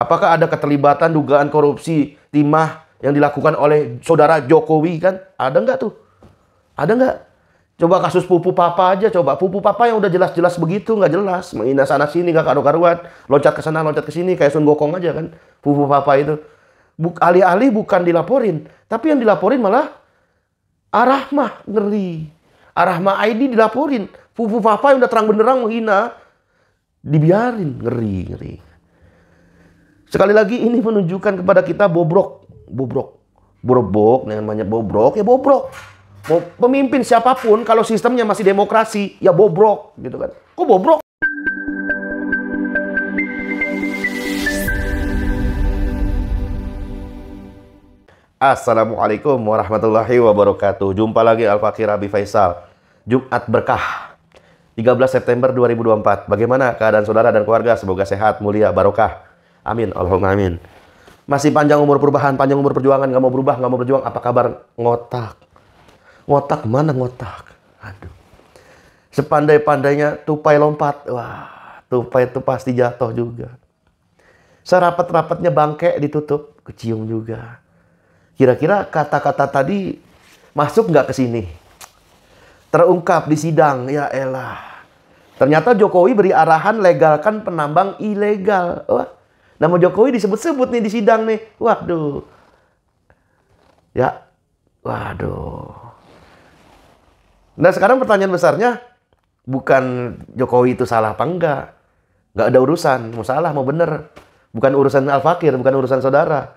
Apakah ada keterlibatan dugaan korupsi timah yang dilakukan oleh saudara Jokowi kan? Ada nggak tuh? Ada nggak? Coba kasus Pupu Papa aja, coba Pupu Papa yang udah jelas-jelas begitu, nggak jelas, menghina sana sini, nggak karu-karuan, loncat ke sana, loncat ke sini, kayak Sun Gokong aja kan, Pupu Papa itu. Alih-alih bukan dilaporin, tapi yang dilaporin malah Arahmah, ngeri. Arahmah ID dilaporin, Pupu Papa yang udah terang benderang menghina, dibiarin, ngeri. Sekali lagi ini menunjukkan kepada kita bobrok, namanya bobrok, ya bobrok. Mau pemimpin siapapun kalau sistemnya masih demokrasi, ya bobrok gitu kan. Kok bobrok? Assalamualaikum warahmatullahi wabarakatuh. Jumpa lagi Al-Fakir Abi Faisal. Jumat Berkah 13 September 2024. Bagaimana keadaan saudara dan keluarga? Semoga sehat, mulia, barokah. Amin, Allahumma amin. Masih panjang umur perubahan, panjang umur perjuangan, nggak mau berubah, nggak mau berjuang. Apa kabar? Ngotak. Ngotak mana ngotak? Aduh. Sepandai-pandainya tupai lompat. Wah, tupai itu pasti jatuh juga. Serapat-rapatnya bangke ditutup, kecium juga. Kira-kira kata-kata tadi masuk nggak ke sini? Terungkap di sidang, ya elah. Ternyata Jokowi beri arahan legalkan penambang ilegal. Wah, nama Jokowi disebut-sebut nih di sidang nih. Waduh. Ya, waduh. Nah sekarang pertanyaan besarnya, bukan Jokowi itu salah apa enggak. Nggak ada urusan, mau salah mau bener. Bukan urusan Al-Fakir, bukan urusan saudara.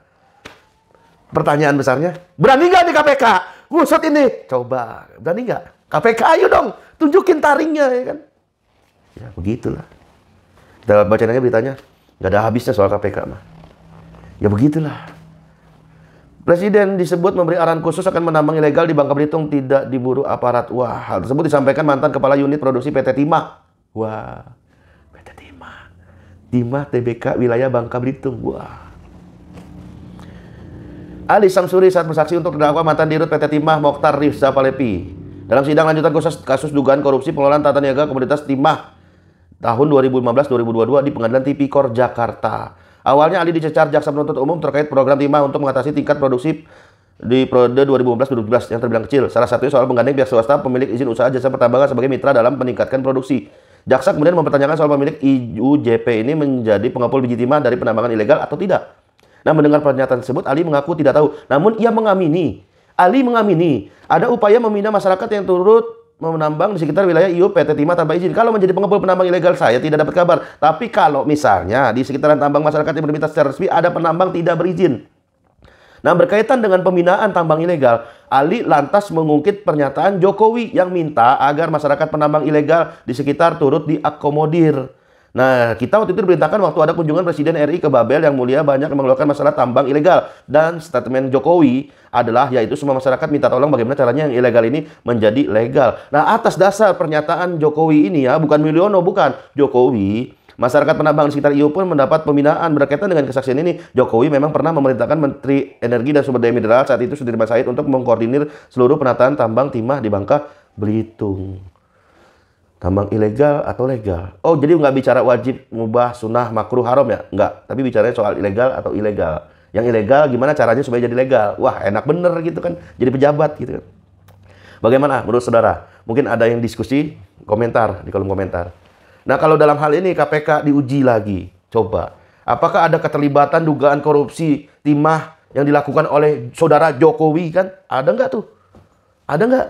Pertanyaan besarnya, berani nggak di KPK? Ngusut ini. Coba, berani nggak? KPK ayo dong, tunjukin taringnya ya kan. Ya begitulah. Kita bacain aja beritanya. Nggak ada habisnya soal KPK mah. Ya begitulah. Presiden disebut memberi arahan khusus akan menambang ilegal di Bangka Belitung tidak diburu aparat. Wah, hal tersebut disampaikan mantan Kepala Unit Produksi PT Timah. Wah, PT Timah. Timah TBK wilayah Bangka Belitung. Wah. Ali Samsuri saat bersaksi untuk terdakwa mantan Dirut PT Timah Mokhtar Rizza Palepi. Dalam sidang lanjutan kasus dugaan korupsi pengelolaan tata niaga komoditas Timah tahun 2015-2022 di Pengadilan Tipikor Jakarta. Awalnya Ali dicecar jaksa penuntut umum terkait program Timah untuk mengatasi tingkat produksi di periode 2015-2017 yang terbilang kecil. Salah satunya soal menggandeng pihak swasta pemilik izin usaha jasa pertambangan sebagai mitra dalam meningkatkan produksi. Jaksa kemudian mempertanyakan soal pemilik IUJP ini menjadi pengepul biji timah dari penambangan ilegal atau tidak. Nah, mendengar pernyataan tersebut, Ali mengaku tidak tahu. Namun ia mengamini. Ali mengamini ada upaya memindah masyarakat yang turut menambang di sekitar wilayah IU PT Timah tanpa izin. Kalau menjadi pengepul penambang ilegal saya tidak dapat kabar. Tapi kalau misalnya di sekitaran tambang masyarakat yang meminta secara resmi ada penambang tidak berizin. Nah, berkaitan dengan pembinaan tambang ilegal, Ali lantas mengungkit pernyataan Jokowi yang minta agar masyarakat penambang ilegal di sekitar turut diakomodir. Nah, kita waktu itu diperintahkan waktu ada kunjungan Presiden RI ke Babel yang mulia banyak mengeluarkan masalah tambang ilegal. Dan statement Jokowi adalah yaitu semua masyarakat minta tolong bagaimana caranya yang ilegal ini menjadi legal. Nah, atas dasar pernyataan Jokowi ini ya, bukan Mulyono, bukan Jokowi, masyarakat penambang di sekitar IU pun mendapat pembinaan. Berkaitan dengan kesaksian ini, Jokowi memang pernah memerintahkan Menteri Energi dan Sumber Daya Mineral saat itu Sudirman Said untuk mengkoordinir seluruh penataan tambang timah di Bangka Belitung. Tambang ilegal atau legal? Oh, jadi nggak bicara wajib, mubah, sunnah, makruh, haram ya? Nggak. Tapi bicaranya soal ilegal atau ilegal. Yang ilegal gimana caranya supaya jadi legal? Wah, enak bener gitu kan. Jadi pejabat gitu kan. Bagaimana menurut saudara? Mungkin ada yang diskusi, komentar di kolom komentar. Nah, kalau dalam hal ini KPK diuji lagi. Coba. Apakah ada keterlibatan dugaan korupsi timah yang dilakukan oleh saudara Jokowi kan? Ada nggak tuh? Ada nggak?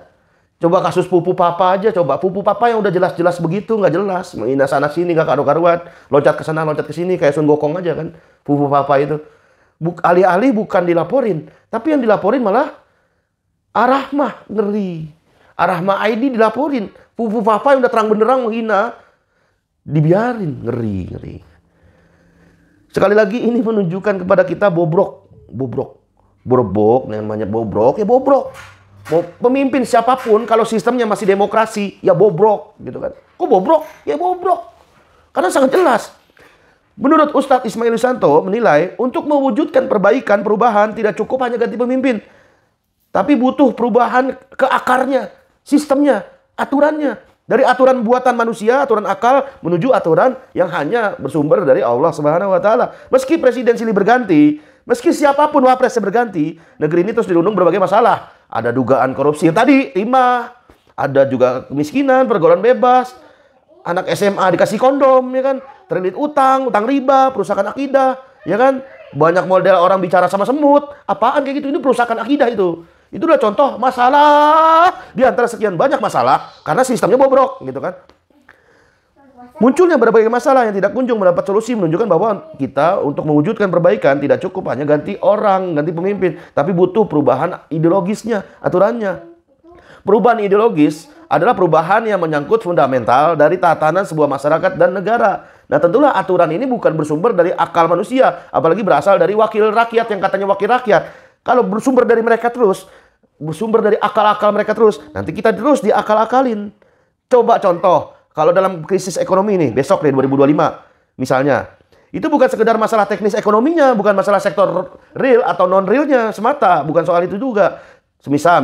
Coba kasus Pupu Papa aja, coba Pupu Papa yang udah jelas-jelas begitu, nggak jelas, menghina sana sini, nggak karu-karuan, loncat ke sana, loncat ke sini, kayak Sun Gokong aja kan, Pupu Papa itu. Alih-alih bukan dilaporin, tapi yang dilaporin malah Arahmah, ngeri. Arahmah ID dilaporin, Pupu Papa yang udah terang benderang menghina, dibiarin, ngeri. Sekali lagi ini menunjukkan kepada kita bobrok, namanya bobrok, ya bobrok. Mau pemimpin siapapun kalau sistemnya masih demokrasi, ya bobrok gitu kan. Kok bobrok? Ya bobrok. Karena sangat jelas. Menurut Ustadz Ismail Yusanto menilai untuk mewujudkan perubahan tidak cukup hanya ganti pemimpin. Tapi butuh perubahan ke akarnya, sistemnya, aturannya. Dari aturan buatan manusia, aturan akal, menuju aturan yang hanya bersumber dari Allah Subhanahu wa Ta'ala. Meski presiden silih berganti, meski siapapun wapresnya berganti, negeri ini terus dirundung berbagai masalah. Ada dugaan korupsi yang tadi, timah, ada juga kemiskinan, pergaulan bebas, anak SMA dikasih kondom, ya kan, terlilit utang riba, perusakan akidah, ya kan, banyak model orang bicara sama semut, apaan kayak gitu, ini perusakan akidah itu. Itu udah contoh masalah di antara sekian banyak masalah karena sistemnya bobrok gitu kan. Munculnya berbagai masalah yang tidak kunjung mendapat solusi menunjukkan bahwa kita untuk mewujudkan perbaikan tidak cukup hanya ganti orang, ganti pemimpin, tapi butuh perubahan ideologisnya, aturannya. Perubahan ideologis adalah perubahan yang menyangkut fundamental dari tatanan sebuah masyarakat dan negara. Nah, tentulah aturan ini bukan bersumber dari akal manusia, apalagi berasal dari wakil rakyat yang katanya wakil rakyat. Kalau bersumber dari mereka terus, bersumber dari akal-akal mereka terus, nanti kita terus diakal-akalin. Coba contoh, kalau dalam krisis ekonomi nih, besok deh 2025, misalnya, itu bukan sekedar masalah teknis ekonominya, bukan masalah sektor real atau non-realnya semata, bukan soal itu juga. Misal,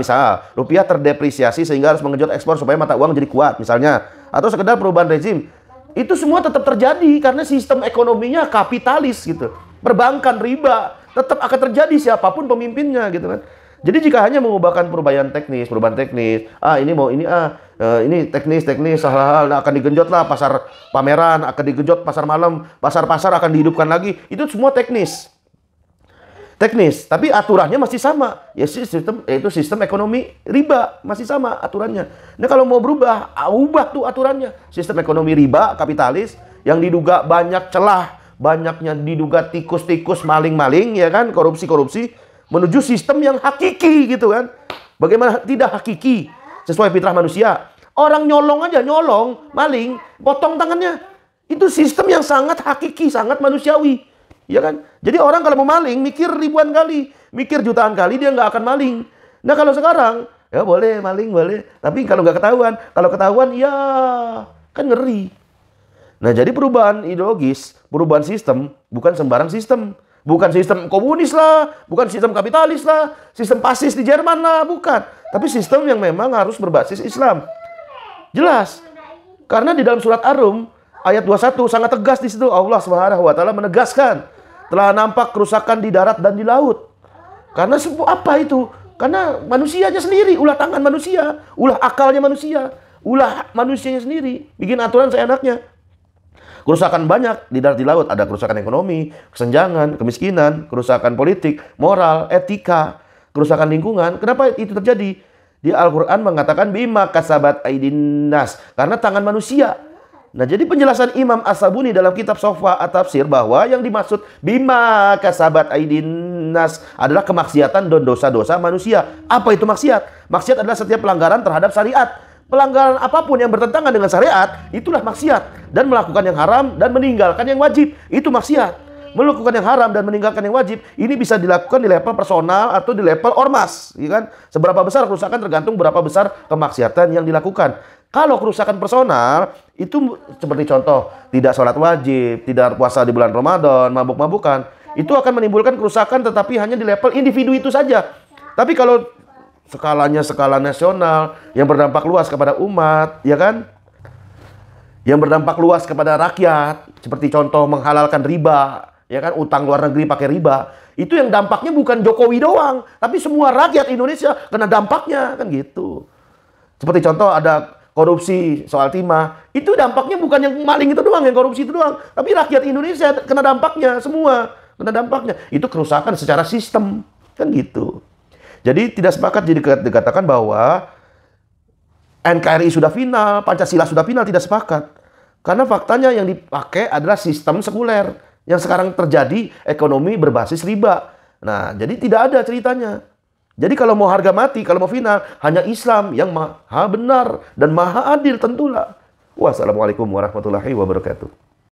rupiah terdepresiasi sehingga harus mengejut ekspor supaya mata uang jadi kuat, misalnya. Atau sekedar perubahan rezim. Itu semua tetap terjadi karena sistem ekonominya kapitalis gitu. Perbankan, riba, tetap akan terjadi siapapun pemimpinnya gitu kan. Jadi jika hanya mengubahkan perubahan teknis, ini mau ini ini teknis, hal-hal akan digenjot lah pasar pameran, akan digenjot pasar malam, pasar-pasar akan dihidupkan lagi. Itu semua teknis. Tapi aturannya masih sama. Ya sistem ekonomi riba masih sama aturannya. Nah, kalau mau berubah, ubah tuh aturannya. Sistem ekonomi riba kapitalis yang diduga banyak celah, banyaknya diduga tikus-tikus, maling-maling, ya kan, korupsi-korupsi, menuju sistem yang hakiki gitu kan. Bagaimana tidak hakiki sesuai fitrah manusia? Orang nyolong aja, maling, potong tangannya. Itu sistem yang sangat hakiki, sangat manusiawi, ya kan? Jadi orang kalau mau maling mikir ribuan kali, mikir jutaan kali dia nggak akan maling. Nah, kalau sekarang ya boleh maling, boleh, tapi kalau nggak ketahuan, kalau ketahuan ya kan ngeri. Nah, jadi perubahan ideologis, perubahan sistem, bukan sembarang sistem. Bukan sistem komunis lah, bukan sistem kapitalis lah, sistem fasis di Jerman lah, bukan. Tapi sistem yang memang harus berbasis Islam. Jelas. Karena di dalam surat Ar-Rum, ayat 21 sangat tegas di situ. Allah Subhanahu wa Ta'ala menegaskan, telah nampak kerusakan di darat dan di laut. Karena apa itu? Karena manusianya sendiri, ulah tangan manusia, ulah akalnya manusia, ulah manusianya sendiri, bikin aturan seenaknya. Kerusakan banyak di darat di laut, ada kerusakan ekonomi, kesenjangan, kemiskinan, kerusakan politik, moral, etika, kerusakan lingkungan. Kenapa itu terjadi? Di Al-Quran mengatakan bima kasabat aidin nas, karena tangan manusia. Nah, jadi penjelasan Imam As-Sabuni dalam kitab Sofa At-Tafsir bahwa yang dimaksud bima kasabat aidin nas adalah kemaksiatan dan dosa-dosa manusia. Apa itu maksiat? Maksiat adalah setiap pelanggaran terhadap syariat. Pelanggaran apapun yang bertentangan dengan syariat, itulah maksiat. Dan melakukan yang haram dan meninggalkan yang wajib, itu maksiat. Melakukan yang haram dan meninggalkan yang wajib, ini bisa dilakukan di level personal atau di level ormas, ya kan? Seberapa besar kerusakan tergantung berapa besar kemaksiatan yang dilakukan. Kalau kerusakan personal, itu seperti contoh, tidak sholat wajib, tidak puasa di bulan Ramadan, mabuk-mabukan, itu akan menimbulkan kerusakan tetapi hanya di level individu itu saja. Tapi kalau skalanya skala nasional yang berdampak luas kepada umat, ya kan? Yang berdampak luas kepada rakyat, seperti contoh menghalalkan riba, ya kan? Utang luar negeri pakai riba. Itu yang dampaknya bukan Jokowi doang, tapi semua rakyat Indonesia kena dampaknya, kan gitu. Seperti contoh ada korupsi soal timah, itu dampaknya bukan yang maling itu doang, yang korupsi itu doang, tapi rakyat Indonesia kena dampaknya, semua kena dampaknya. Itu kerusakan secara sistem, kan gitu. Jadi tidak sepakat dikatakan bahwa NKRI sudah final, Pancasila sudah final, tidak sepakat. Karena faktanya yang dipakai adalah sistem sekuler. Yang sekarang terjadi ekonomi berbasis riba. Nah, jadi tidak ada ceritanya. Jadi kalau mau harga mati, kalau mau final, hanya Islam yang maha benar dan maha adil tentulah. Wassalamualaikum warahmatullahi wabarakatuh.